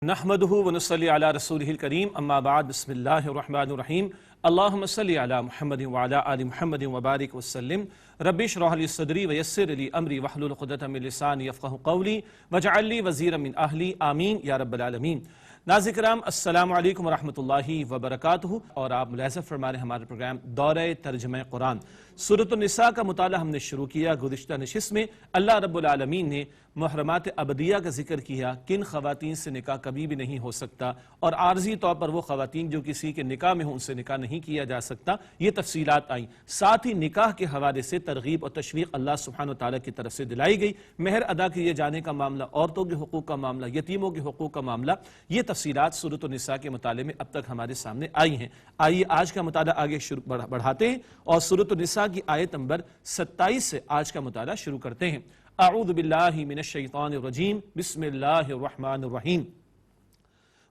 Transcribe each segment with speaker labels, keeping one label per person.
Speaker 1: نحمده ونصلي على رسوله الكريم اما بعد بسم الله الرحمن الرحيم اللهم صل على محمد وعلى آل محمد وبارك وسلم رب اشرح لي صدري ويسر لي امري واحلل عقدة من لساني يفقهوا قولي واجعل لي وزيرا من اهلي آمین یا رب العالمین۔ ناظرین کرام السلام علیکم ورحمۃ اللہ وبرکاتہ، اور آپ ملاحظہ فرما رہے ہیں ہمارے پروگرام دورہ ترجمہ قرآن سورۃ النساء کا مطالعہ ہم نے شروع کیا۔ گزشتہ نشست میں اللہ رب العالمین نے محرمات ابدیہ کا ذکر کیا، کن خواتین سے نکاح کبھی بھی نہیں ہو سکتا، اور عارضی طور پر وہ خواتین جو کسی کے نکاح میں ہوں ان سے نکاح نہیں کیا جا سکتا، یہ تفصیلات آئیں۔ ساتھ ہی نکاح کے حوالے سے ترغیب اور تشویق اللہ سبحانہ وتعالی کی طرف سے دلائی گئی، مہر ادا کیے جانے کا معاملہ، عورتوں کے حقوق کا معاملہ، یتیموں کے حقوق کا معاملہ، یہ تفصیلات سورۃ النساء کے مطالعے میں اب تک ہمارے سامنے آئی ہیں۔ آئیے آج کا مطالعہ آگے بڑھاتے ہیں اور سورۃ النساء کی آیت نمبر 27 سے آج کا مطالعہ شروع کرتے ہیں۔ اعوذ باللہ من الشیطان الرجیم، بسم اللہ الرحمن الرحیم۔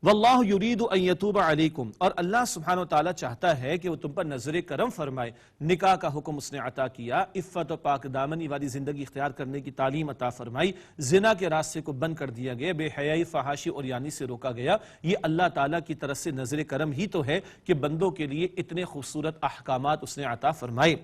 Speaker 1: واللہ یرید ان یتوب علیکم، اور اللہ سبحانہ وتعالی چاہتا ہے کہ وہ تم پر نظر کرم فرمائے۔ نکاح کا حکم اس نے عطا کیا، عفت و پاک دامنی والی زندگی اختیار کرنے کی تعلیم عطا فرمائی، زنا کے راستے کو بند کر دیا گیا، بے حیائی، فحاشی اور یانی سے روکا گیا۔ یہ اللہ تعالیٰ کی طرف سے نظر کرم ہی تو ہے کہ بندوں کے لیے اتنے خوبصورت احکامات اس نے عطا فرمائے۔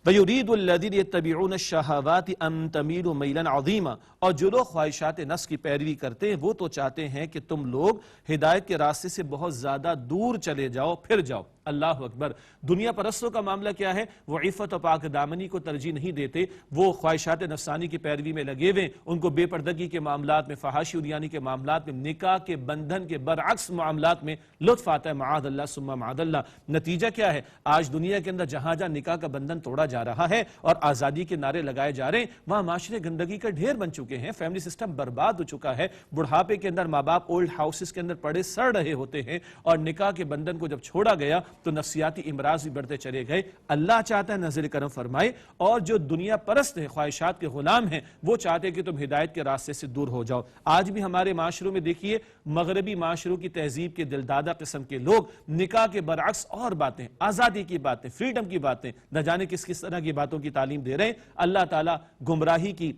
Speaker 1: وَيُرِيدُ الَّذِينَ يَتَّبِعُونَ الشَّهَوَاتِ أَن تَمِيلُوا مَيْلًا عَظِيمًا، اور جو لوگ خواہشات نفس کی پیروی کرتے ہیں وہ تو چاہتے ہیں کہ تم لوگ ہدایت کے راستے سے بہت زیادہ دور چلے جاؤ، پھر جاؤ۔ اللہ اکبر۔ دنیا پرستوں کا معاملہ کیا ہے؟ وہ عفت و پاک دامنی کو ترجیح نہیں دیتے، وہ خواہشات نفسانی کی پیروی میں لگے ہوئے، ان کو بے پردگی کے معاملات میں، فحاشی اور یانی کے معاملات میں، نکاح کے بندھن کے برعکس معاملات میں لطف آتا ہے، معاذ اللہ ثم معاذ اللہ۔ نتیجہ کیا ہے؟ آج دنیا کے اندر جہاں جہاں نکاح کا بندھن توڑا جا رہا ہے اور آزادی کے نعرے لگائے جا رہے ہیں، وہاں معاشرے گندگی کا ڈھیر بن چکے ہیں، فیملی سسٹم برباد ہو چکا ہے، بڑھاپے کے اندر ماں باپ اولڈ ہاؤسز کے اندر پڑے سڑ رہے ہوتے ہیں، اور نکاح کے بندھن کو جب چھوڑا گیا تو نفسیاتی امراض بھی بڑھتے چلے گئے۔ اللہ چاہتا ہے نظر کرم فرمائے، اور جو دنیا پرست ہیں، خواہشات کے غلام ہیں، وہ چاہتے ہیں کہ تم ہدایت کے راستے سے دور ہو جاؤ۔ آج بھی ہمارے معاشروں میں دیکھیے، مغربی معاشروں کی تہذیب کے دلدادہ قسم کے لوگ نکاح کے برعکس اور باتیں، آزادی کی باتیں، فریڈم کی باتیں، نہ جانے کس کس طرح کی باتوں کی تعلیم دے رہے ہیں۔ اللہ تعالیٰ گمراہی کی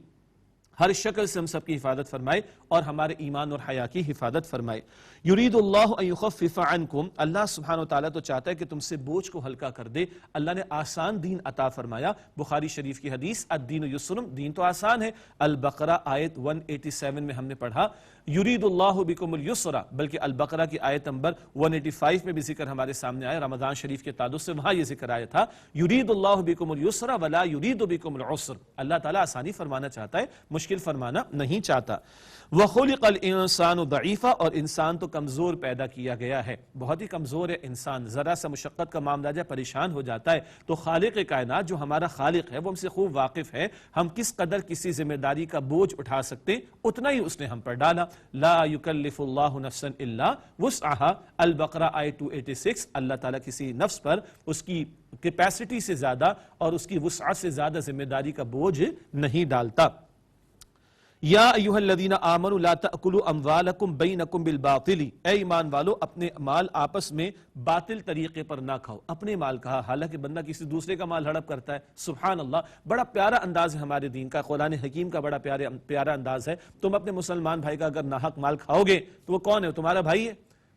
Speaker 1: ہر شکل سے ہم سب کی حفاظت فرمائے اور ہمارے ایمان اور حیا کی حفاظت فرمائے۔ یرید اللہ ان یخفف عنکم، اللہ سبحانہ وتعالیٰ تو چاہتا ہے کہ تم سے بوجھ کو ہلکا کر دے۔ اللہ نے آسان دین عطا فرمایا۔ بخاری شریف کی حدیث الدین یسر، دین تو آسان ہے۔ البقرہ آیت 187 میں ہم نے پڑھا یرید اللہ بکم اليسر، بلکہ البقرہ کی آیت نمبر 185 میں بھی ذکر ہمارے سامنے آیا، رمضان شریف کے تعلق سے وہاں یہ ذکر آیا تھا، یرید اللہ بکم اليسر ولا یرید بکم العسر۔ اللہ تعالیٰ آسانی فرمانا چاہتا ہے، مشکل فرمانا نہیں چاہتا۔ وَخُلِقَ الْإِنسَانُ ضَعِيفًا، اور انسان تو کمزور پیدا کیا گیا ہے، بہت ہی کمزور ہے انسان، ذرا سا مشقت کا معاملہ جائے پریشان ہو جاتا ہے۔ تو خالق کائنات جو ہمارا خالق ہے وہ ہم سے خوب واقف ہے، ہم کس قدر کسی ذمہ داری کا بوجھ اٹھا سکتے اتنا ہی اس نے ہم پر ڈالا۔ لا یکلف اللہ نفسا الا وسعها، البقرہ آیت 286۔ اللہ تعالیٰ کسی نفس پر اس کی کیپیسٹی سے زیادہ اور اس کی وسعت سے زیادہ ذمہ داری کا بوجھ نہیں ڈالتا۔ یا ایھا الذین آمنوا لا تأکلوا اموالکم بینکم بالباطل، اے ایمان والو اپنے مال آپس میں باطل طریقے پر نہ کھاؤ۔ اپنے مال کہا، حالانکہ بندہ کسی دوسرے کا مال ہڑپ کرتا ہے، سبحان اللہ۔ بڑا پیارا انداز ہے ہمارے دین کا، قرآن حکیم کا بڑا پیارا انداز ہے۔ تم اپنے مسلمان بھائی کا اگر ناحق مال کھاؤ گے تو وہ کون ہے؟ تمہارا بھائی ہے۔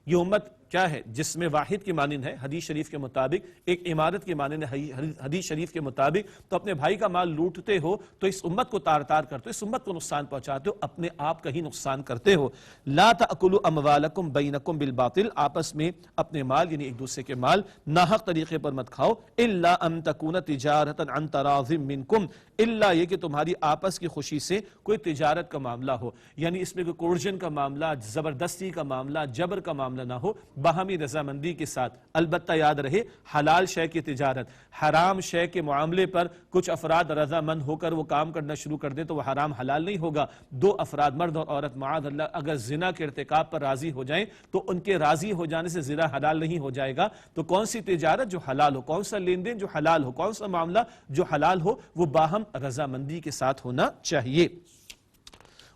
Speaker 1: یہ امت کیا ہے؟ جس میں واحد کی مانند ہے، حدیث شریف کے مطابق ایک عمارت کی مانند ہے، حدیث شریف کے مطابق۔ تو اپنے بھائی کا مال لوٹتے ہو تو اس امت کو تار تار کرتے ہو، اس امت کو نقصان پہنچاتے ہو، اپنے آپ کا ہی نقصان کرتے ہو۔ لا تأکلوا اموالکم بینکم بالباطل، آپس میں اپنے مال یعنی ایک دوسرے کے مال ناحق طریقے پر مت کھاؤ۔ الا ان تکون تجارتا عن تراض منکم، الا یہ کہ تمہاری آپس کی خوشی سے کوئی تجارت کا معاملہ ہو، یعنی اس میں کوئی کورژن کا معاملہ، زبردستی کا معاملہ، جبر کا معاملہ نہ ہو، باہمی رضامندی کے ساتھ۔ البتہ یاد رہے، حلال شے کی تجارت، حرام شے کے معاملے پر کچھ افراد رضامند ہو کر وہ کام کرنا شروع کر دیں تو وہ حرام حلال نہیں ہوگا۔ دو افراد مرد اور عورت معاذ اللہ اگر زنا کے ارتکاب پر راضی ہو جائیں تو ان کے راضی ہو جانے سے زنا حلال نہیں ہو جائے گا۔ تو کون سی تجارت جو حلال ہو، کون سا لین دین جو حلال ہو، کون سا معاملہ جو حلال ہو، وہ باہم رضامندی کے ساتھ ہونا چاہیے۔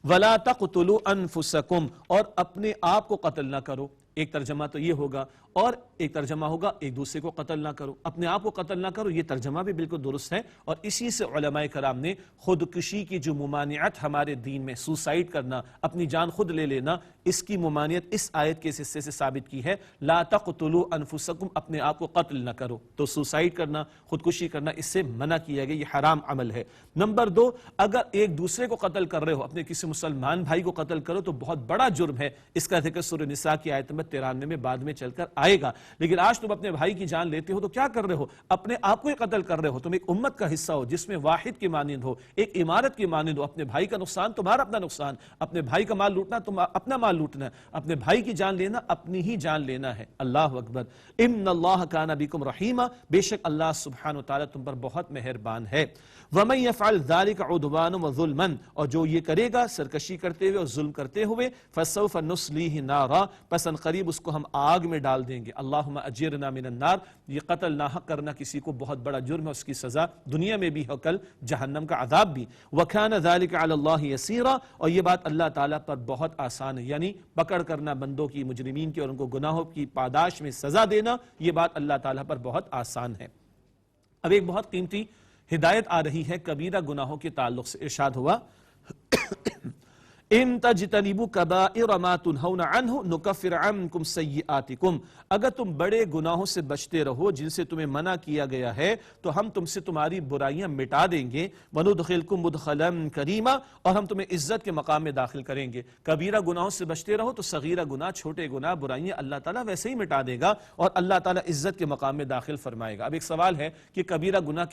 Speaker 1: وَلَا تَقْتُلُوا أَنفُسَكُمْ، اور اپنے آپ کو قتل نہ کرو۔ ایک ترجمہ تو یہ ہوگا، اور ایک ترجمہ ہوگا ایک دوسرے کو قتل نہ کرو، اپنے آپ کو قتل نہ کرو، یہ ترجمہ بھی بالکل درست ہے۔ اور اسی سے علماء کرام نے خودکشی کی جو ممانعت ہمارے دین میں، سوسائڈ کرنا، اپنی جان خود لے لینا، اس کی ممانعت اس آیت کے اس حصے سے ثابت کی ہے۔ لا تقتلوا انفسکم، اپنے آپ کو قتل نہ کرو، تو سوسائڈ کرنا، خودکشی کرنا اس سے منع کیا گیا، یہ حرام عمل ہے۔ نمبر 2، اگر ایک دوسرے کو قتل کر رہے ہو، اپنے کسی مسلمان بھائی کو قتل کرو تو بہت بڑا جرم ہے، اس کا ذکر سورہ نساء کی آیت نمبر 93 میں بعد میں چل کر آئے گا۔ لیکن آج تم اپنے بھائی کی جان لیتے ہو تو کیا کر رہے ہو؟ اپنے آپ کو ہی قتل کر رہے ہو۔ تم ایک امت کا حصہ ہو جس میں واحد کی مانند ہو، ایک عمارت کی مانند ہو۔ اپنے بھائی کا نقصان تمہارا اپنا نقصان، اپنے بھائی کا مال لوٹنا تم اپنا مال لوٹنا، اپنے بھائی کی جان لینا اپنی ہی جان لینا ہے۔ اللہ اکبر۔ ان اللہ کان بکم رحیما، بے شک اللہ سبحانہ وتعالی تم پر بہت مہربان ہے۔ ومن يفعل ذلك عدوانا وظلما، اور جو یہ کرے گا سرکشی کرتے ہوئے اور ظلم کرتے ہوئے، فسوف نصلیہ نارا، پس ان قریب اس کو ہم آگ میں ڈال دیں گے۔ اللہم اجرنا من النار، یہ قتل ناحق کرنا کسی کو بہت بڑا جرم ہے، اس کی سزا دنیا میں بھی ہے، کل جہنم کا عذاب بھی۔ وکان ذلک علی اللہ یسیرا، اور یہ بات اللہ تعالیٰ پر بہت آسان ہے، یعنی پکڑ کرنا بندوں کی، مجرمین کی، اور ان کو گناہوں کی پاداش میں سزا دینا، یہ بات اللہ تعالیٰ پر بہت آسان ہے۔ اب ایک بہت قیمتی ہدایت آ رہی ہے کبیرہ گناہوں کے تعلق سے۔ ارشاد ہوا ان تجتنبوا کبائر ما تنہون عنہ نکفر عنکم سیئاتکم، اگر تم بڑے گناہوں سے بچتے رہو جن سے تمہیں منع کیا گیا ہے تو ہم تم سے تمہاری برائیاں مٹا دیں گے۔ وندخلکم مدخلا کریما، اور ہم تمہیں عزت کے مقام میں داخل کریں گے۔ کبیرہ گناہوں سے بچتے رہو تو صغیرہ گناہ، چھوٹے گناہ، برائیاں اللہ تعالیٰ ویسے ہی مٹا دے گا اور اللہ تعالیٰ عزت کے مقام میں داخل فرمائے گا۔ اب ایک سوال ہے کہ کبیرہ گناہ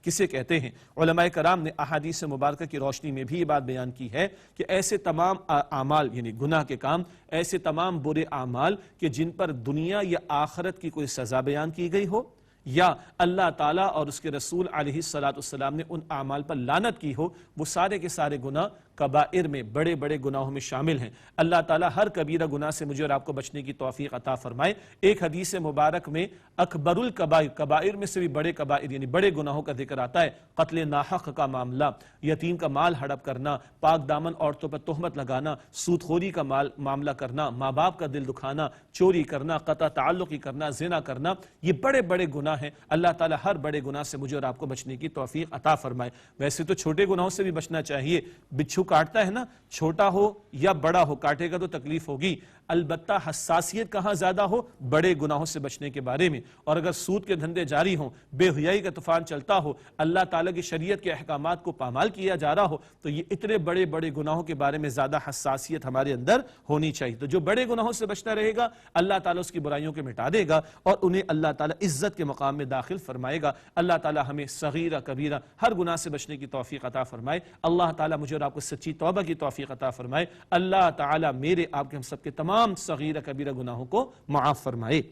Speaker 1: کسے کہتے ہیں؟ علماء کرام نے احادیث مبارکہ کی روشنی میں بھی یہ بات بیان کی ہے کہ ایسے تمام اعمال، یعنی گناہ کے کام، ایسے تمام برے اعمال کہ جن پر دنیا یا آخرت کی کوئی سزا بیان کی گئی ہو، یا اللہ تعالیٰ اور اس کے رسول علیہ السلام نے ان اعمال پر لعنت کی ہو، وہ سارے کے سارے گناہ کبائر میں، بڑے بڑے گناہوں میں شامل ہیں۔ اللہ تعالیٰ ہر کبیرہ گناہ سے مجھے اور آپ کو بچنے کی توفیق عطا فرمائے۔ ایک حدیث مبارک میں اکبر الکبائر، کبائر میں سے بھی بڑے کبائر یعنی بڑے گناہوں کا ذکر آتا ہے۔ قتل ناحق کا معاملہ، یتیم کا مال ہڑپ کرنا، پاک دامن عورتوں پر تہمت لگانا، سود خوری کا معاملہ کرنا، ماں باپ کا دل دکھانا، چوری کرنا، قطع تعلقی کرنا، زنا کرنا، یہ بڑے بڑے گناہ ہیں۔ اللہ تعالیٰ ہر بڑے گناہ سے مجھے اور آپ کو بچنے کی توفیق عطا فرمائے۔ ویسے تو چھوٹے گناہوں سے بھی بچنا چاہیے، بچھو کاٹتا ہے نا، چھوٹا ہو یا بڑا ہو، کاٹے گا تو تکلیف ہوگی، البتہ حساسیت کہاں زیادہ ہو؟ بڑے گناہوں سے بچنے کے بارے میں۔ اور اگر سود کے دھندے جاری ہوں، بے حیائی کا طوفان چلتا ہو، اللہ تعالیٰ کی شریعت کے احکامات کو پامال کیا جا رہا ہو، تو یہ اتنے بڑے بڑے گناہوں کے بارے میں زیادہ حساسیت ہمارے اندر ہونی چاہیے۔ تو جو بڑے گناہوں سے بچتا رہے گا، اللہ تعالیٰ اس کی برائیوں کے مٹا دے گا اور انہیں اللہ تعالیٰ عزت کے مقام میں داخل فرمائے گا۔ اللہ تعالیٰ ہمیں صغیرہ کبیرہ ہر گناہ سے بچنے کی توفیق عطا فرمائے۔ اللہ تعالیٰ مجھے اور آپ کو سچی توبہ کی توفیق عطا فرمائے۔ اللہ تعالیٰ میرے، آپ کے، ہم سب کے تمام صغیرہ کبیرہ گناہوں کو معاف فرمائے۔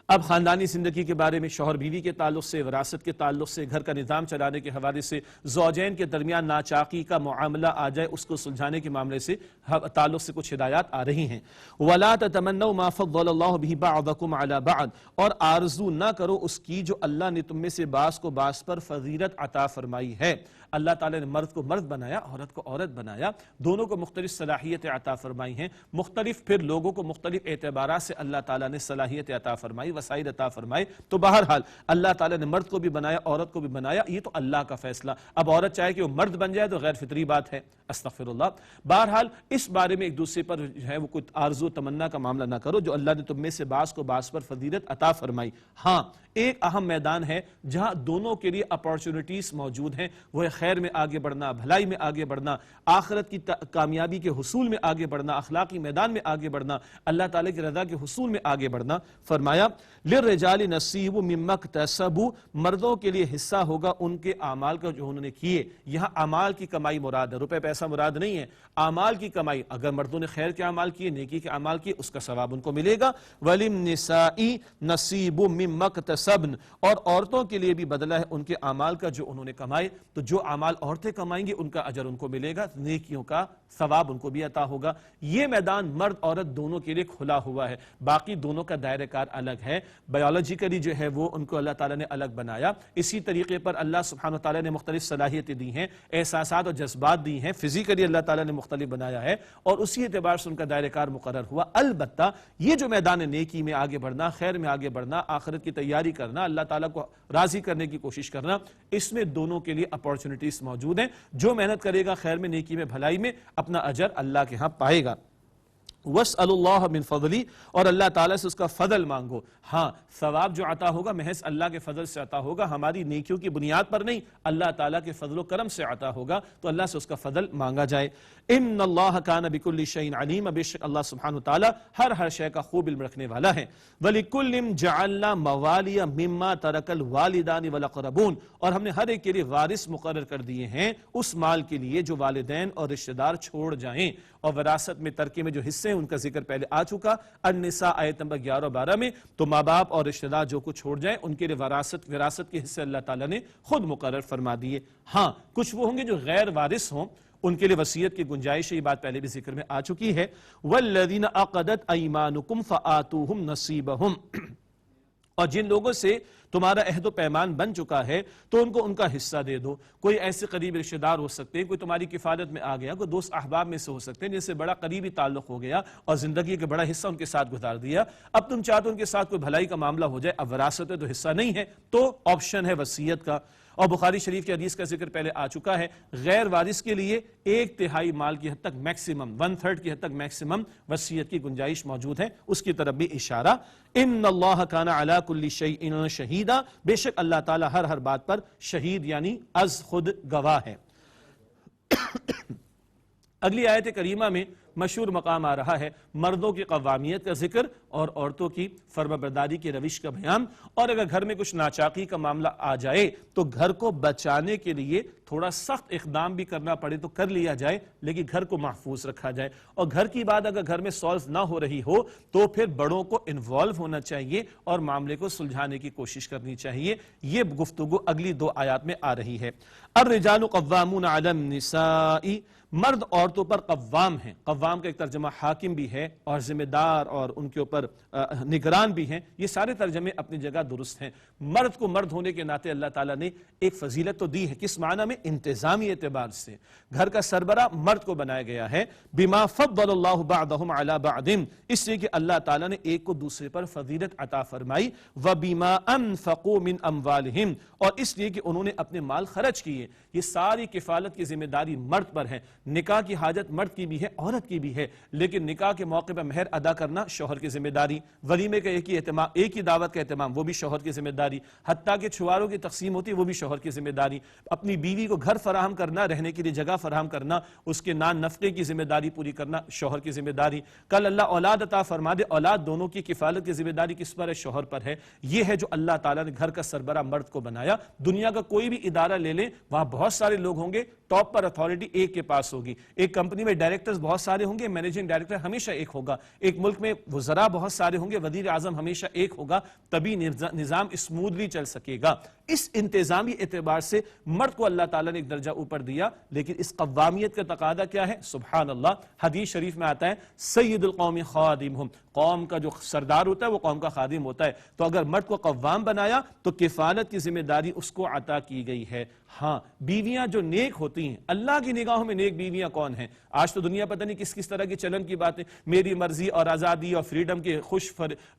Speaker 1: اب خاندانی زندگی کے بارے میں، شوہر بیوی کے تعلق سے، وراثت کے تعلق سے، گھر کا نظام چلانے کے حوالے سے، زوجین کے درمیان ناچاقی کا معاملہ آ جائے اس کو سلجھانے کے معاملے سے تعلق سے کچھ ہدایات آ رہی ہیں۔ وَلَا تَتَمَنَّوْا مَا فَضَّلَ اللَّهُ بِهِ بَعْضَكُمْ عَلَى بَعْضٍ، اور آرزو نہ کرو اس کی جو اللہ نے تم میں سے بعض کو بعض پر فضیلت عطا فرمائی ہے۔ اللہ تعالیٰ نے مرد کو مرد بنایا، عورت کو عورت بنایا، دونوں کو مختلف صلاحیتیں عطا فرمائی ہیں، مختلف پھر لوگوں کو مختلف اعتبارات سے اللہ تعالیٰ نے صلاحیت عطا فرمائی، وسائل عطا فرمائے۔ تو بہرحال اللہ تعالیٰ نے مرد کو بھی بنایا، عورت کو بھی بنایا، یہ تو اللہ کا فیصلہ۔ اب عورت چاہے کہ وہ مرد بن جائے تو غیر فطری بات ہے، استغفر اللہ۔ بہرحال اس بارے میں ایک دوسرے پر جو ہے وہ کوئی آرزو تمنا کا معاملہ نہ کرو، جو اللہ نے تم میں سے بعض کو بعض پر فضیلت عطا فرمائی۔ ہاں، ایک اہم میدان ہے جہاں دونوں کے لیے اپارچونٹیز موجود ہیں، وہ ہے خیر میں آگے بڑھنا، بھلائی میں آگے بڑھنا، آخرت کی کامیابی کے حصول میں آگے بڑھنا، اخلاقی میدان میں آگے بڑھنا، اللہ تعالیٰ کی رضا کے حصول میں آگے بڑھنا۔ فرمایا لِلرِّجَالِ نَصِیبٌ مِّمَّا اکْتَسَبُوا، مردوں کے لیے حصہ ہوگا ان کے اعمال کا جو انہوں نے کیے۔ یہاں اعمال کی کمائی مراد ہے، روپے پیسہ مراد نہیں ہے، اعمال کی کمائی۔ اگر مردوں نے خیر کے اعمال کیے، نیکی کے اعمال کیے، اس کا ثواب ان کو ملے گا۔ وَلِلنِّسَاءِ نَصِیبٌ مِّمَّا اکْتَسَبْنَ، اور عورتوں کے لیے بھی بدلہ ہے ان کے اعمال کا جو انہوں نے کمائے۔ تو جو اعمال عورتیں کمائیں گی ان کا اجر ان کو ملے گا، نیکیوں کا ثواب ان کو بھی عطا ہوگا۔ یہ میدان مرد عورت دونوں کے لیے کھلا ہوا ہے، باقی دونوں کا دائرہ کار الگ ہے۔ بایولوجیکلی جو ہے وہ ان کو اللہ تعالیٰ نے الگ بنایا، اسی طریقے پر اللہ سبحانہ وتعالیٰ نے مختلف صلاحیتیں دی ہیں، احساسات اور جذبات دی ہیں، فزیکلی اللہ تعالیٰ نے مختلف بنایا ہے اور اسی اعتبار سے ان کا دائرہ کار مقرر ہوا۔ البتہ یہ جو میدان نیکی میں آگے بڑھنا، خیر میں آگے بڑھنا، آخرت کی تیاری کرنا، اللہ تعالیٰ کو راضی کرنے کی کوشش کرنا، اس میں دونوں کے لیے اپارچونٹیز موجود ہیں۔ جو محنت کرے گا خیر میں، نیکی میں، بھلائی میں، اپنا اجر اللہ کے ہاں پائے گا۔ وَاسْأَلُ اللَّهَ مِن فَضْلِهِ، اور اللہ تعالیٰ سے اس کا فضل مانگو۔ ہاں ثواب جو عطا ہوگا محض اللہ کے فضل سے عطا ہوگا، ہماری نیکیوں کی بنیاد پر نہیں، اللہ تعالیٰ کے فضل و کرم سے عطا ہوگا، تو اللہ سے اس کا فضل مانگا جائے۔ ان اللہ کان بکل شیء علیم، بے شک اللہ سبحانہ وتعالیٰ ہر شے کا خوب علم رکھنے والا ہے۔ وَلِكُلٍّ جَعَلْنَا مَوَالِيَ مِمَّا تَرَكَ الْوَالِدَانِ وَالْأَقْرَبُونَ، اور ہم نے ہر ایک کے لیے وارث مقرر کر دیے ہیں اس مال کے لیے جو والدین اور رشتہ دار چھوڑ جائیں۔ اور وراثت میں ترکے میں جو حصے ہیں ان کا ذکر پہلے آ چکا، النساء آیت نمبر 11 12 میں، تو ماں باپ اور رشتہ دار جو کچھ چھوڑ جائیں ان کے لیے وراثت کے حصے اللہ تعالیٰ نے خود مقرر فرما دیے۔ ہاں کچھ وہ ہوں گے جو غیر وارث ہوں، ان کے لیے وصیت کی گنجائش ہے، یہ بات پہلے بھی ذکر میں آ چکی ہے۔ وَالَّذِينَ عَقَدَتْ أَيْمَانُكُمْ فَآتُوهُمْ نَصِيبَهُمْ، اور جن لوگوں سے تمہارا عہد و پیمان بن چکا ہے تو ان کو ان کا حصہ دے دو۔ کوئی ایسے قریبی رشتہ دار ہو سکتے ہیں، کوئی تمہاری کفالت میں آ گیا، کوئی دوست احباب میں سے ہو سکتے ہیں جن سے بڑا قریبی تعلق ہو گیا اور زندگی کا بڑا حصہ ان کے ساتھ گزار دیا، اب تم چاہتے ان کے ساتھ کوئی بھلائی کا معاملہ ہو جائے، اب وراثت ہے تو حصہ نہیں ہے، تو آپشن ہے وصیت کا۔ اور بخاری شریف کی حدیث کا ذکر پہلے آ چکا ہے، غیر وارث کے لیے 1/3 مال کی حد تک میکسیمم، 1/3 کی حد تک میکسیمم وصیت کی گنجائش موجود ہے، اس کی طرف بھی اشارہ۔ ان اللہ کان علی کل شیء شہیدا، بے شک اللہ تعالیٰ ہر بات پر شہید یعنی از خود گواہ ہے۔ اگلی آیت کریمہ میں مشہور مقام آ رہا ہے مردوں کی قوامیت کا ذکر اور عورتوں کی فرمانبرداری کی روش کا بیان، اور اگر گھر میں کچھ ناچاقی کا معاملہ آ جائے تو گھر کو بچانے کے لیے تھوڑا سخت اقدام بھی کرنا پڑے تو کر لیا جائے، لیکن گھر کو محفوظ رکھا جائے۔ اور گھر کی بات اگر گھر میں سالو نہ ہو رہی ہو تو پھر بڑوں کو انوالو ہونا چاہیے اور معاملے کو سلجھانے کی کوشش کرنی چاہیے۔ یہ گفتگو اگلی 2 آیات میں آ رہی ہے۔ الرجال قوامون علی النساء، مرد عورتوں پر قوام ہیں۔ قوام کا ایک ترجمہ حاکم بھی ہے اور ذمہ دار اور ان کے اوپر نگران بھی ہیں، یہ سارے ترجمے اپنی جگہ درست ہیں۔ مرد کو مرد ہونے کے ناطے اللہ تعالیٰ نے ایک فضیلت تو دی ہے، کس معنی میں؟ انتظامی اعتبار سے گھر کا سربراہ مرد کو بنایا گیا ہے۔ بما فضل اللہ بعضهم علی بعض، اس لیے کہ اللہ تعالیٰ نے ایک کو دوسرے پر فضیلت عطا فرمائی۔ وبما انفقوا من اموالهم، اور اس لیے کہ انہوں نے اپنے مال خرچ کیے۔ یہ ساری کفالت کی ذمہ داری مرد پر ہے۔ نکاح کی حاجت مرد کی بھی ہے، عورت کی بھی ہے، لیکن نکاح کے موقع پر مہر ادا کرنا شوہر کی ذمہ داری، ولیمے کا ایک ہی دعوت کا اہتمام وہ بھی شوہر کی ذمہ داری، حتیٰ کہ چھواروں کی تقسیم ہوتی ہے وہ بھی شوہر کی ذمہ داری، اپنی بیوی کو گھر فراہم کرنا، رہنے کے لیے جگہ فراہم کرنا، اس کے نان نفقے کی ذمہ داری پوری کرنا شوہر کی ذمہ داری۔ کل اللہ اولاد عطا فرما دے، اولاد دونوں کی کفالت کی ذمہ داری کس پر ہے؟ شوہر پر ہے۔ یہ ہے جو اللہ تعالیٰ نے گھر کا سربراہ مرد کو بنایا۔ دنیا کا کوئی بھی ادارہ لے لیں، وہاں بہت سارے لوگ ہوں گے، ٹاپ پر اتھارٹی ایک کے پاس ہوگی۔ ایک کمپنی میں ڈائریکٹرز بہت سارے ہوں گے، مینیجنگ ڈائریکٹر ہمیشہ ایک ہوگا۔ ایک ملک میں وزراء بہت سارے ہوں گے، وزیر اعظم ہمیشہ ایک ہوگا، تبھی نظام اسموتھلی چل سکے گا۔ اس انتظامی اعتبار سے مرد کو اللہ تعالیٰ نے ایک درجہ اوپر دیا، لیکن اس قوامیت کا تقاضا کیا ہے؟ سبحان اللہ، حدیث شریف میں آتا ہے سید القوم خادمہم، قوم کا جو سردار ہوتا ہے وہ قوم کا خادم ہوتا ہے۔ تو اگر مرد کو قوام بنایا تو کفالت کی ذمہ داری اس کو عطا کی گئی ہے۔ ہاں بیویاں جو نیک ہوتی ہیں، اللہ کی نگاہوں میں نیک بیویاں کون ہیں؟ آج تو دنیا پتہ نہیں کس طرح کی چلن کی باتیں، میری مرضی اور آزادی اور فریڈم کے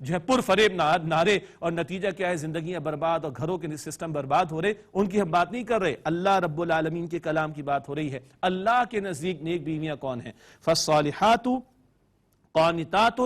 Speaker 1: جو ہے پر فریب نعرے، اور نتیجہ کیا ہے؟ زندگیاں برباد اور گھروں کے سسٹم برباد ہو رہے۔ ان کی ہم بات نہیں کر رہے، اللہ رب العالمین کے کلام کی بات ہو رہی ہے۔ اللہ کے نزدیک نیک بیویاں کون ہیں؟ فالصالحات قانتات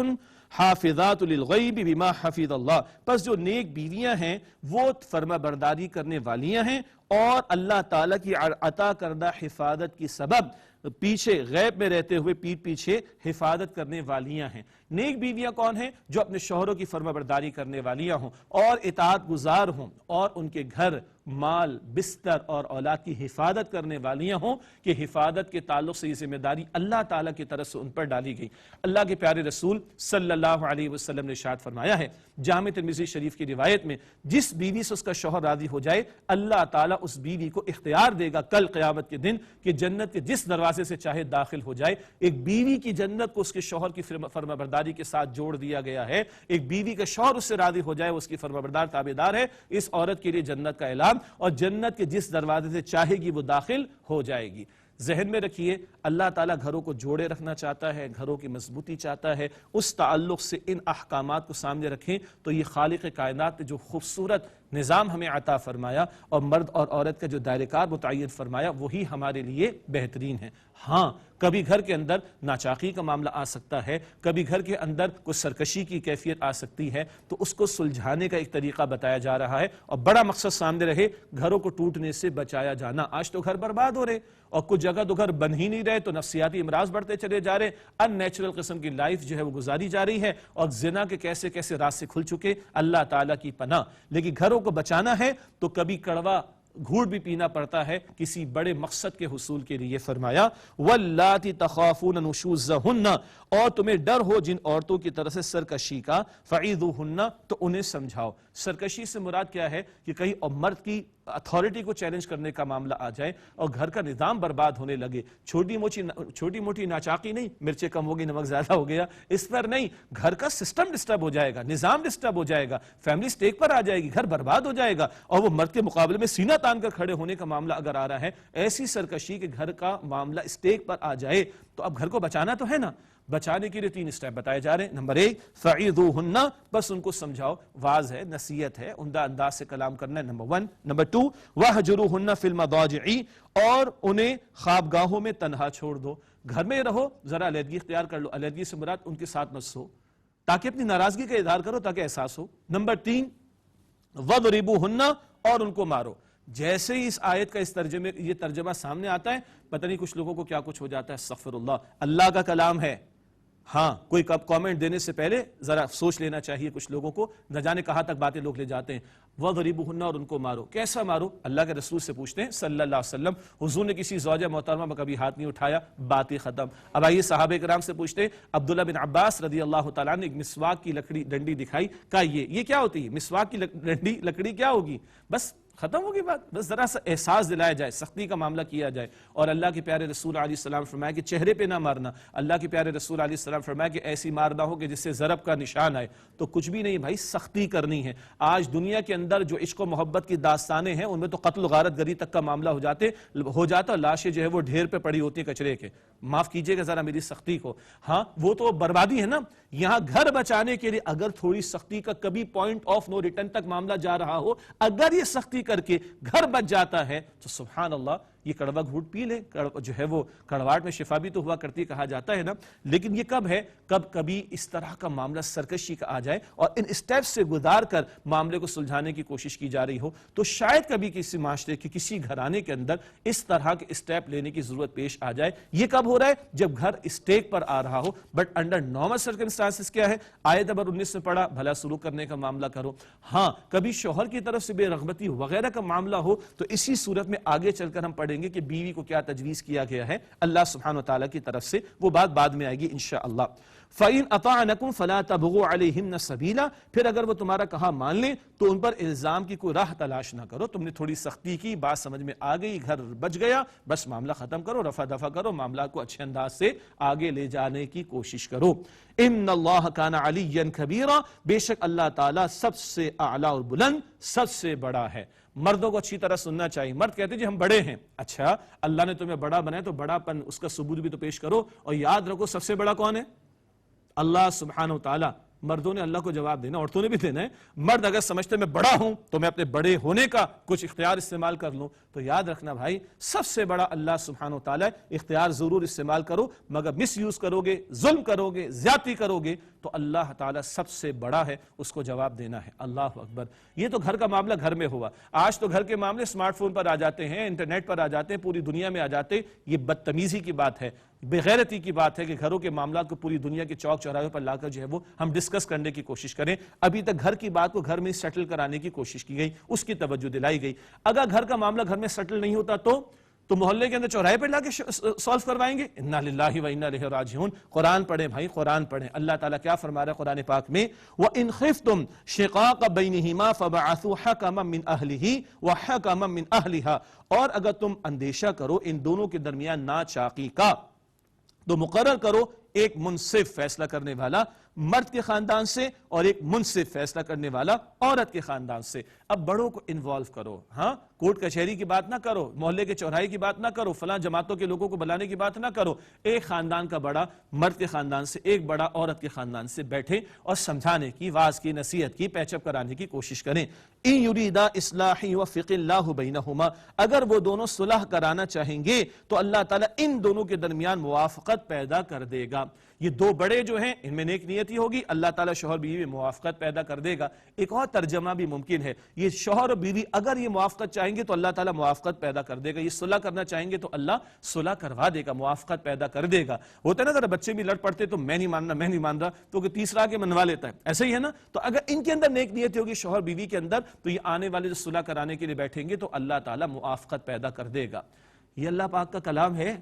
Speaker 1: حافظات للغیب بما حفظ اللہ، پس جو نیک بیویاں ہیں وہ فرما برداری کرنے والیاں ہیں اور اللہ تعالیٰ کی عطا کردہ حفاظت کی سبب پیچھے غیب میں رہتے ہوئے پیٹ پیچھے حفاظت کرنے والیاں ہیں۔ نیک بیویاں کون ہیں؟ جو اپنے شوہروں کی فرما برداری کرنے والیاں ہوں اور اطاعت گزار ہوں اور ان کے گھر مال، بستر اور اولاد کی حفاظت کرنے والیاں ہوں کہ حفاظت کے تعلق سے یہ ذمہ داری اللہ تعالیٰ کی طرف سے ان پر ڈالی گئی۔ اللہ کے پیارے رسول صلی اللہ علیہ وسلم نے ارشاد فرمایا ہے جامع ترمذی شریف کی روایت میں، جس بیوی سے اس کا شوہر راضی ہو جائے اللہ تعالیٰ اس بیوی کو اختیار دے گا کل قیامت کے دن کہ جنت کے جس دروازے سے چاہے داخل ہو جائے۔ ایک بیوی کی جنت کو اس کے شوہر کی فرمانبرداری کے ساتھ جوڑ دیا گیا ہے۔ ایک بیوی کا شوہر اس سے راضی ہو جائے، وہ اس کی فرمانبردار تابعدار ہے، اس عورت کے لیے جنت کا اعلان، اور جنت کے جس دروازے سے چاہے گی وہ داخل ہو جائے گی۔ ذہن میں رکھیے اللہ تعالیٰ گھروں کو جوڑے رکھنا چاہتا ہے، گھروں کی مضبوطی چاہتا ہے۔ اس تعلق سے ان احکامات کو سامنے رکھیں تو یہ خالق کائنات نے جو خوبصورت نظام ہمیں عطا فرمایا اور مرد اور عورت کا جو دائرہ کار متعین فرمایا وہی ہمارے لیے بہترین ہے۔ ہاں کبھی گھر کے اندر ناچاقی کا معاملہ آ سکتا ہے، کبھی گھر کے اندر کوئی سرکشی کی کیفیت آ سکتی ہے، تو اس کو سلجھانے کا ایک طریقہ بتایا جا رہا ہے، اور بڑا مقصد سامنے رہے گھروں کو ٹوٹنے سے بچایا جانا۔ آج تو گھر برباد ہو رہے اور کچھ جگہ تو گھر بن ہی نہیں رہے، تو نفسیاتی امراض بڑھتے چلے جا رہے، ان نیچرل قسم کی لائف جو ہے وہ گزاری جا رہی ہے، اور زنا کے کیسے کیسے راستے کھل چکے، اللہ تعالیٰ کی پناہ۔ لیکن گھروں کو بچانا ہے تو کبھی کڑوا گھوٹ بھی پینا پڑتا ہے کسی بڑے مقصد کے حصول کے لیے۔ فرمایا واللاتی تخافون نشوزہن، اور تمہیں ڈر ہو جن عورتوں کی طرف سے سرکشی کا، فعیذوہن، تو انہیں سمجھاؤ۔ سرکشی سے مراد کیا ہے کہ کہیں مرد کی اتھارٹی کو چیلنج کرنے کا معاملہ آ جائے اور گھر کا نظام برباد ہونے لگے۔ چھوٹی موٹی ناچاقی نہیں، مرچیں کم ہوگی نمک زیادہ ہو گیا، اس پر نہیں، گھر کا سسٹم ڈسٹرب ہو جائے گا، نظام ڈسٹرب ہو جائے گا، فیملی سٹیک پر آ جائے گی، گھر برباد ہو جائے گا، اور وہ مرد کے مقابلے میں سینہ تان کر کھڑے ہونے کا معاملہ اگر آ رہا ہے، ایسی سرکشی کہ گھر کا معاملہ سٹیک پر آ جائے، تو اب گھر کو بچانا تو ہے نا۔ بچانے کے لیے 3 سٹیپ بتائے جا رہے ہیں۔ نمبر 1 فعیذوہن، بس ان کو سمجھاؤ، واعظ ہے، نصیحت ہے، عمدہ انداز سے کلام کرنا ہے، نمبر 1۔ نمبر 2 وہجروہن فی المضاجع، اور انہیں خوابگاہوں میں تنہا چھوڑ دو۔ گھر میں رہو، ذرا علیحدگی اختیار کر لو، علیحدگی سے مراد ان کے ساتھ مت سو، تاکہ اپنی ناراضگی کا اظہار کرو، تاکہ احساس ہو۔ نمبر 3 وضربوہن، اور ان کو مارو۔ جیسے ہی اس آیت کا یہ ترجمہ سامنے آتا ہے، پتہ نہیں کچھ لوگوں کو کیا کچھ ہو جاتا ہے، استغفر اللہ کا کلام ہے۔ ہاں کوئی کامنٹ دینے سے پہلے ذرا سوچ لینا چاہیے، کچھ لوگوں کو نہ جانے کہاں تک باتیں لوگ لے جاتے ہیں۔ وَضْرِبُوهُنَّ، اور ان کو مارو۔ کیسا مارو؟ اللہ کے رسول سے پوچھتے ہیں صلی اللہ علیہ وسلم، حضور نے کسی زوجہ محترمہ میں کبھی ہاتھ نہیں اٹھایا، بات ہی ختم۔ اب آئیے صحابہ کرام سے پوچھتے ہیں، عبداللہ بن عباس رضی اللہ تعالیٰ نے ایک مسواک کی ڈنڈی دکھائی، کہا یہ کیا ہوتی ہے؟ مسواک کی ڈنڈی لکڑی کیا ہوگی؟ بس ختم ہوگی بات، بس ذرا سا احساس دلایا جائے، سختی کا معاملہ کیا جائے۔ اور اللہ کے پیارے رسول علیہ السلام فرمایا کہ چہرے پہ نہ مارنا۔ اللہ کے پیارے رسول علیہ السلام فرمایا کہ ایسی مار نہ ہو کہ جس سے ضرب کا نشان آئے۔ تو کچھ بھی نہیں بھائی، سختی کرنی ہے۔ آج دنیا کے اندر جو عشق و محبت کی داستانیں ہیں ان میں تو قتل و غارت گری تک کا معاملہ ہو جاتا، لاشیں جو ہے وہ ڈھیر پہ پڑی ہوتی ہیں کچرے کے۔ معاف کیجئے گا ذرا میری سختی کو، ہاں وہ تو بربادی ہے نا۔ یہاں گھر بچانے کے لیے اگر تھوڑی سختی کا کبھی پوائنٹ آف نو ریٹرن تک معاملہ جا رہا ہو، اگر یہ سختی کر کے گھر بچ جاتا ہے تو سبحان اللہ، یہ کڑوا گھوٹ پی لے، جو ہے وہ کڑواہٹ میں شفا بھی تو ہوا کرتی کہا جاتا ہے نا۔ لیکن یہ کب ہے؟ کبھی اس طرح کا معاملہ سرکشی کا آ جائے اور ان اسٹیپ سے گزار کر معاملے کو سلجھانے کی کوشش کی جا رہی ہو، تو شاید کبھی کسی معاشرے کے کسی گھرانے کے اندر اس طرح کے اسٹیپ لینے کی ضرورت پیش آ جائے۔ یہ کب ہو رہا ہے؟ جب گھر اسٹیک پر آ رہا ہو۔ بٹ انڈر نارمل سرکمسٹانسز کیا ہے؟ آیت نمبر 19 میں پڑھا، بھلا سلوک کرنے کا معاملہ کرو۔ ہاں کبھی شوہر کی طرف سے بے رغبتی وغیرہ کا معاملہ ہو تو اسی صورت میں آگے چل کر ہم پڑھیں گے کہ بیوی کو کیا تجویز کیا گیا ہے اللہ سبحانہ وتعالی کی طرف سے، وہ بات بعد میں آئے گی انشاءاللہ۔ فَإِنْ أَطَعْنَكُمْ فَلَا تَبْغُوا عَلَيْهِنَّ سَبِيلًا، پھر اگر وہ تمہارا کہا مان لیں تو ان پر الزام کی کوئی راہ تلاش نہ کرو۔ تم نے تھوڑی سختی کی، بات سمجھ میں آ گئی، گھر بچ گیا، بس معاملہ ختم کرو، رفع دفع کرو، معاملہ کو اچھے انداز سے آگے لے جانے کی کوشش کرو۔ ان اللہ کان علیٰ کبیرا، بے شک اللہ تعالیٰ سب سے اعلیٰ اور بلند، سب سے بڑا ہے۔ مردوں کو اچھی طرح سننا چاہیے۔ مرد کہتے ہیں جی ہم بڑے ہیں، اچھا اللہ نے تمہیں بڑا بنایا تو بڑا پن اس کا ثبوت بھی تو پیش کرو، اور یاد رکھو سب سے بڑا کون ہے؟ اللہ سبحانہ وتعالی۔ مردوں نے اللہ کو جواب دینا، عورتوں نے بھی دینا ہے۔ مرد اگر سمجھتے میں بڑا ہوں تو میں اپنے بڑے ہونے کا کچھ اختیار استعمال کر لوں، تو یاد رکھنا بھائی سب سے بڑا اللہ سبحانہ وتعالی، اختیار ضرور استعمال کرو، مگر مس یوز کرو گے، ظلم کرو گے، زیادتی کرو گے تو اللہ تعالیٰ سب سے بڑا ہے، اس کو جواب دینا ہے۔ اللہ اکبر۔ یہ تو گھر کا معاملہ گھر میں ہوا، آج تو گھر کے معاملے اسمارٹ فون پر آ جاتے ہیں، انٹرنیٹ پر آ جاتے ہیں، پوری دنیا میں آ جاتے ہیں۔ یہ بدتمیزی کی بات ہے۔ بغیرتی کی بات ہے کہ گھروں کے معاملات کو پوری دنیا کے چوک چوراہوں پر لا کر جو ہے وہ ہم ڈسکس کرنے کی کوشش کریں. ابھی تک گھر کی بات کو گھر میں سیٹل کرانے کی کوشش کی گئی, اس کی توجہ دلائی گئی. اگر گھر کا معاملہ گھر میں سیٹل نہیں ہوتا تو محلے کے اندر چوراہے پہ لا کے سالو کروائیں گے. انا للہ و انا الیہ راجعون. قرآن پڑھیں بھائی, قرآن پڑھیں. اللہ تعالیٰ کیا فرما رہا ہے قرآن پاک میں, وَإِنْ خِفْتُمْ شِقَاقَ بَيْنِهِمَا فَبَعَثُوا حَكَمًا مِّنْ أَهْلِهِ وَحَكَمًا مِّنْ أَهْلِهَا. اور اگر تم اندیشہ کرو ان دونوں کے درمیان ناچاقی کا, تو مقرر کرو ایک منصف فیصلہ کرنے والا مرد کے خاندان سے اور ایک منصف فیصلہ کرنے والا عورت کے خاندان سے. اب بڑوں کو انوالو کرو, ہاں کورٹ کچہری کی بات نہ کرو, محلے کے چوراہے کی بات نہ کرو, فلاں جماعتوں کے لوگوں کو بلانے کی بات نہ کرو. ایک خاندان کا بڑا مرد کے خاندان سے, ایک بڑا عورت کے خاندان سے بیٹھیں اور سمجھانے کی, واعظ کی, نصیحت کی, پیچ اپ کرانے کی کوشش کریں. ان یریدا اصلاح یوفق اللہ بینہما. اگر وہ دونوں صلح کرانا چاہیں گے تو اللہ تعالیٰ ان دونوں کے درمیان موافقت پیدا کر دے گا. یہ دو بڑے جو ہیں ان میں نیک نیتی ہوگی, اللہ تعالیٰ شوہر بیوی میں موافقت پیدا کر دے گا. ایک اور ترجمہ بھی ممکن ہے, یہ شوہر اور بیوی اگر یہ موافقت چاہیں گے تو اللہ تعالیٰ موافقت پیدا کر دے گا. یہ صلح کرنا چاہیں گے تو اللہ صلح کروا دے گا, موافقت پیدا کر دے گا. ہوتا ہے نا اگر بچے بھی لڑ پڑتے تو میں نہیں مان رہا تو تیسرا کے منوا لیتا ہے, ایسا ہی ہے نا. تو اگر ان کے اندر نیک نیتی ہوگی شوہر بیوی کے اندر, تو یہ آنے والے جو صلح کرانے کے لیے بیٹھیں گے تو اللہ تعالیٰ موافقت پیدا کر دے گا. یہ اللہ پاک کا کلام ہے.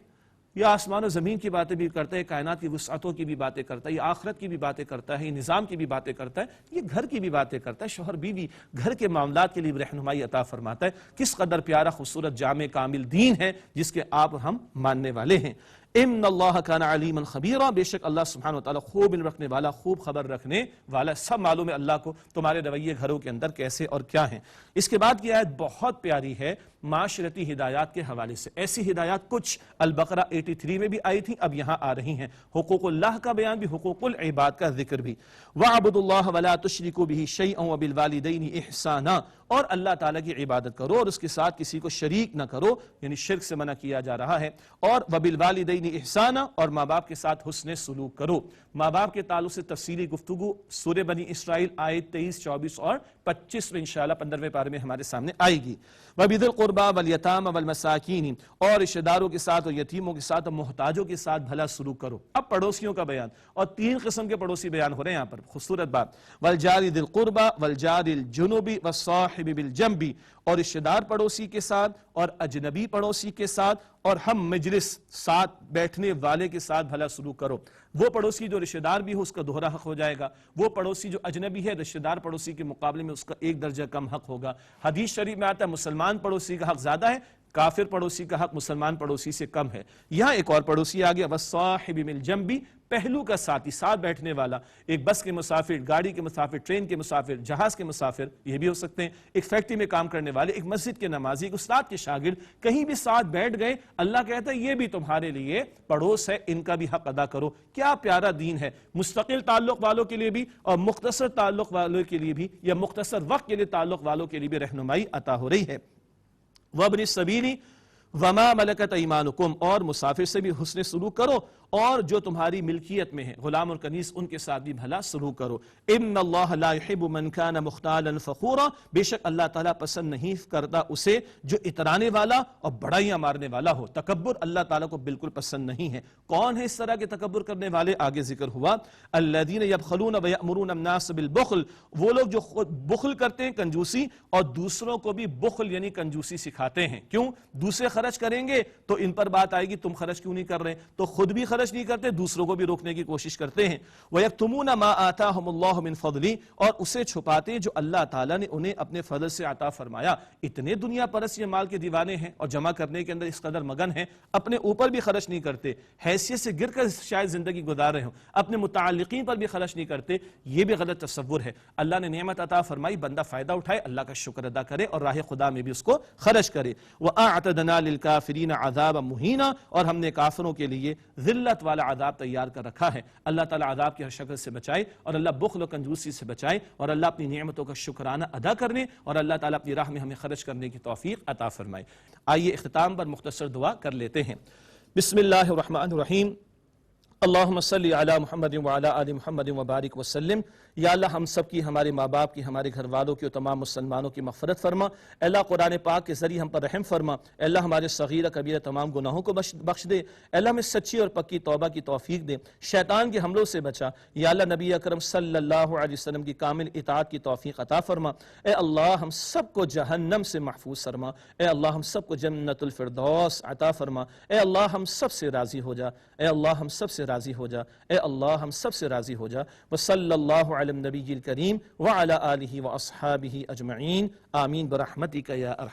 Speaker 1: یہ آسمان و زمین کی باتیں بھی کرتا ہے, کائنات کی وسعتوں کی بھی باتیں کرتا ہے, یہ آخرت کی بھی باتیں کرتا ہے, یہ نظام کی بھی باتیں کرتا ہے, یہ گھر کی بھی باتیں کرتا ہے. شوہر بیوی گھر کے معاملات کے لیے بھی رہنمائی عطا فرماتا ہے. کس قدر پیارا خوبصورت جامع کامل دین ہے جس کے آپ ہم ماننے والے ہیں. ان اللہ کان علیما خبیرا. بے شک اللہ سبحانہ وتعالی خوب علم رکھنے والا, خوب خبر رکھنے والا. سب معلوم ہے اللہ کو تمہارے رویے گھروں کے اندر کیسے اور کیا ہیں. اس کے بعد کی آیت بہت پیاری ہے معاشرتی ہدایات کے حوالے سے. ایسی ہدایات کچھ البقرہ 83 میں بھی آئی تھی, اب یہاں آ رہی ہیں. حقوق اللہ کا بیان بھی, حقوق العباد کا ذکر بھی. وَاعْبُدُوا اللَّهَ وَلَا تُشْرِكُوا بِهِ شَيْئًا وَبِالْوَالِدَيْنِ إِحْسَانًا. اور اللہ تعالیٰ کی عبادت کرو اور اس کے ساتھ کسی کو شریک نہ کرو, یعنی شرک سے منع کیا جا رہا ہے. اور وَبِالْوَالِدَيْنِ إِحْسَانًا, اور ماں باپ کے ساتھ حسن سلوک کرو. ماں باپ کے تعلق سے تفصیلی گفتگو سورہ بنی اسرائیل آیت 23, 24 اور 25 میں انشاءاللہ 15ویں پارے میں ہمارے سامنے آئے گی. وَبِذِي الْقُرْبَى وَالْيَتَامَى وَالْمَسَاكِينِ. اور رشتہ داروں کے ساتھ اور یتیموں کے ساتھ اور محتاجوں کے ساتھ بھلا سلوک کرو. اب پڑوسیوں کا بیان, اور 3 قسم کے پڑوسی بیان ہو رہے ہیں یہاں پر, خوبصورت بات. وَالْجَارِ ذِي الْقُرْبَى وَالْجَارِ الْجُنُبِ وَالصَّاحِبِ بِالْجَنبِ. اور رشتہ دار پڑوسی کے ساتھ اور اجنبی پڑوسی کے ساتھ اور ہم مجلس ساتھ بیٹھنے والے کے ساتھ بھلا سلوک کرو. وہ پڑوسی جو رشتہ دار بھی ہو اس کا دوہرا حق ہو جائے گا, وہ پڑوسی جو اجنبی ہے رشتہ دار پڑوسی کے مقابلے میں اس کا 1 درجہ کم حق ہوگا. حدیث شریف میں آتا ہے مسلمان پڑوسی کا حق زیادہ ہے, کافر پڑوسی کا حق مسلمان پڑوسی سے کم ہے. یہاں ایک اور پڑوسی آ گیا, وَالصَّاحِبِ بِالْجَنبِ. پہلو کا ساتھی, ساتھ بیٹھنے والا. ایک بس کے مسافر, گاڑی کے مسافر, ٹرین کے مسافر, جہاز کے مسافر, یہ بھی ہو سکتے ہیں. ایک فیکٹری میں کام کرنے والے, ایک مسجد کے نمازی, ایک استاد کے شاگرد, کہیں بھی ساتھ بیٹھ گئے. اللہ کہتا ہے یہ بھی تمہارے لیے پڑوس ہے, ان کا بھی حق ادا کرو. کیا پیارا دین ہے. مستقل تعلق والوں کے لیے بھی اور مختصر تعلق والوں کے لیے بھی, یا مختصر وقت کے لیے تعلق والوں کے لیے بھی رہنمائی عطا ہو رہی ہے. وَابْنِ السَّبِيلِ وَمَا مَلَكَتْ أَيْمَانُكُمْ. اور مسافر سے بھی حسن سلوک کرو, اور جو تمہاری ملکیت میں ہے غلام اور کنیز ان کے ساتھ بھی بھلا سلوک کرو. ان اللہ لا يحب من كان مختالا فخورا. بے شک اللہ تعالیٰ پسند نہیں کرتا اسے جو اترانے والا اور بڑائیاں مارنے والا ہو. تکبر اللہ تعالیٰ کو بالکل پسند نہیں ہے. کون ہے اس طرح کے تکبر کرنے والے؟ آگے ذکر ہوا, الذین یبخلون ویأمرون الناس بالبخل. وہ لوگ جو خود بخل کرتے ہیں, کنجوسی, اور دوسروں کو بھی بخل یعنی کنجوسی سکھاتے ہیں. کیوں؟ دوسرے خرچ کریں گے تو ان پر بات آئے گی تم خرچ کیوں نہیں کر رہے, تو خود بھی خرچ نہیں کرتے, دوسروں کو بھی روکنے کی کوشش کرتے ہیں. وَيَكْتُمُونَ مَا آتَاهُمُ اللَّهُ مِنْ فَضْلِهِ. اور اسے چھپاتے ہیں جو اللہ تعالیٰ نے انہیں اپنے فضل سے عطا فرمایا. اتنے دنیا پرست یہ مال کے دیوانے ہیں اور جمع کرنے کے اندر اس قدر مگن ہیں, اپنے اوپر بھی خرچ نہیں کرتے, حیثیت سے گر کر شاید زندگی گزار رہے ہوں, اپنے متعلقین پر بھی خرچ نہیں کرتے. یہ بھی غلط تصور ہے. اللہ نے نعمت عطا فرمائی, بندہ فائدہ اٹھائے, اللہ کا شکر ادا کرے اور راہ خدا میں بھی اس کو خرچ کرے. وَأَعْتَدْنَا لِلْكَافِرِينَ عَذَابًا مُهِينًا. اور ہم نے کافروں کے لیے ذلت والا عذاب تیار کر رکھا ہے. اللہ تعالیٰ عذاب کی ہر شکل سے بچائے, اور اللہ بخل و کنجوسی سے بچائے, اور اللہ اپنی نعمتوں کا شکرانہ ادا کرنے اور اللہ تعالیٰ اپنی راہ میں ہمیں خرچ کرنے کی توفیق عطا فرمائے. آئیے اختتام پر مختصر دعا کر لیتے ہیں. بسم اللہ الرحمن الرحیم. اللہم صلی علی محمد وعلی آل محمد وبارک وسلم۔ یا اللہ ہم سب کی، ہمارے ماں باپ کی، ہمارے گھر والوں کی اور تمام مسلمانوں کی مغفرت فرما۔ اے اللہ قرآن پاک کے ذریعے ہم پر رحم فرما۔ اے اللہ ہمارے صغیرہ کبیرہ تمام گناہوں کو بخش دے۔ اے اللہ ہمیں سچی اور پکی توبہ کی توفیق دے، شیطان کے حملوں سے بچا۔ یا اللہ نبی اکرم صلی اللہ علیہ وسلم کی کامل اطاعت کی توفیق عطا فرما۔ اے اللہ ہم سب کو جہنم سے محفوظ فرما۔ اے اللہ ہم سب کو جنت الفردوس عطا فرما۔ اے اللہ ہم سب سے راضی ہو جا۔ اے اللہ ہم سب سے راضی ہو جا۔ اے اللہ ہم سب سے راضی ہو جا۔ وصلی اللہ علی النبی الکریم وعلی آلہ واصحابہ اجمعین، آمین برحمتک یا ارحم